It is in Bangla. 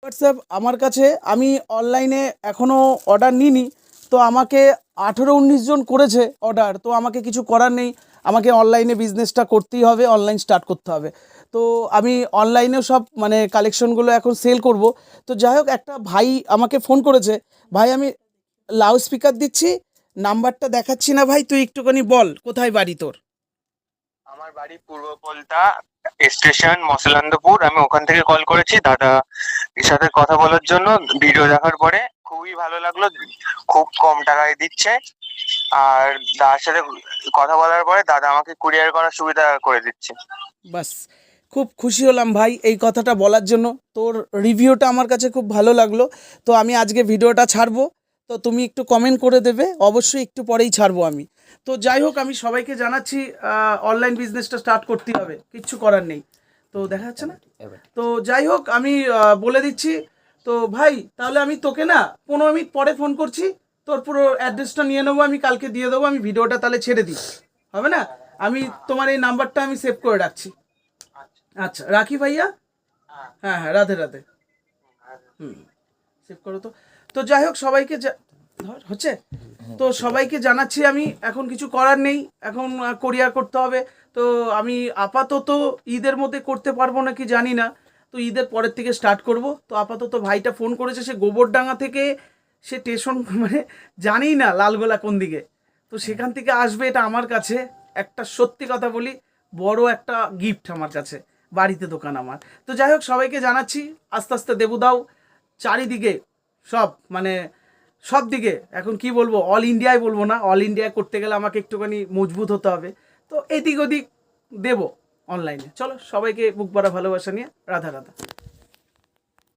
হোয়াটসঅ্যাপ আমার কাছে, আমি অনলাইনে এখনও অর্ডার নিইনি। তো আমাকে 18-19 জন করেছে অর্ডার, তো আমাকে কিছু করার নেই, আমাকে অনলাইনে বিজনেসটা করতেই হবে, অনলাইন স্টার্ট করতে হবে। তো আমি অনলাইনেও সব মানে কালেকশনগুলো এখন সেল করব। তো যাই হোক, একটা ভাই আমাকে ফোন করেছে। ভাই আমি লাউড স্পিকার দিচ্ছি, নাম্বারটা দেখাচ্ছি না ভাই, তুই একটুখানি বল কোথায় বাড়ি তোর। আমার বাড়ি পূর্ব পলতা স্টেশন মসলান্দপুর। আমি ওখান থেকে কল করেছি দাদা এর সাথে কথা বলার জন্য। ভিডিও দেখার পরে খুবই ভালো লাগলো, খুব কম টাকায় দিচ্ছে। আর দাদার সাথে কথা বলার পরে দাদা আমাকে কুরিয়ার করার সুবিধা করে দিচ্ছে। বাস, খুব খুশি হলাম ভাই এই কথাটা বলার জন্য। তোর রিভিউটা আমার কাছে খুব ভালো লাগলো। তো আমি আজকে ভিডিওটা ছাড়বো, তো তুমি একটু কমেন্ট করে দেবে, অবশ্যই একটু পরেই ছাড়বো আমি। তো যাই হোক, আমি সবাইকে জানাচ্ছি অনলাইন বিজনেসটা স্টার্ট করতেই হবে, কিচ্ছু করার নেই। তো দেখা যাচ্ছে না। তো যাই হোক, আমি বলে দিচ্ছি। তো ভাই তাহলে আমি তোকে না 15 মিনিট পরে ফোন করছি, তোর পুরো অ্যাড্রেসটা নিয়ে নেবো, আমি কালকে দিয়ে দেবো। আমি ভিডিওটা তাহলে ছেড়ে দিই, হবে না? আমি তোমার এই নাম্বারটা আমি সেভ করে রাখছি। আচ্ছা রাখি ভাইয়া। হ্যাঁ হ্যাঁ, রাধে রাধে। হুম, সেভ করো তো। তো যাই হোক, সবাইকে ধর হচ্ছে। তো সবাইকে জানাচ্ছি, আমি এখন কিছু করার নেই, এখন কোরিয়ার করতে হবে। তো আমি আপাতত ঈদের মধ্যে করতে পারবো নাকি জানি না, তো ঈদের পরের থেকে স্টার্ট করব। তো আপাতত ভাইটা ফোন করেছে, সে গোবরডাঙ্গা থেকে, সে স্টেশন মানে জানিই না লালগোলা কোন দিকে, তো সেখান থেকে আসবে। এটা আমার কাছে একটা সত্যি কথা বলি, বড় একটা গিফট আমার কাছে, বাড়িতে দোকান আমার। তো যাই হোক, সবাইকে জানাচ্ছি, আস্তে আস্তে দেবু দাও চারিদিকে, সব মানে সব দিকে। এখন কি বলবো, অল ইন্ডিয়ায় বলবো না, অল ইন্ডিয়ায় করতে গেলে আমাকে একটুখানি মজবুত হতে হবে। তো এদিক ওদিক দেবো অনলাইনে। চলো, সবাইকে বুক ভরা ভালোবাসা নিয়ে রাধা রাধা।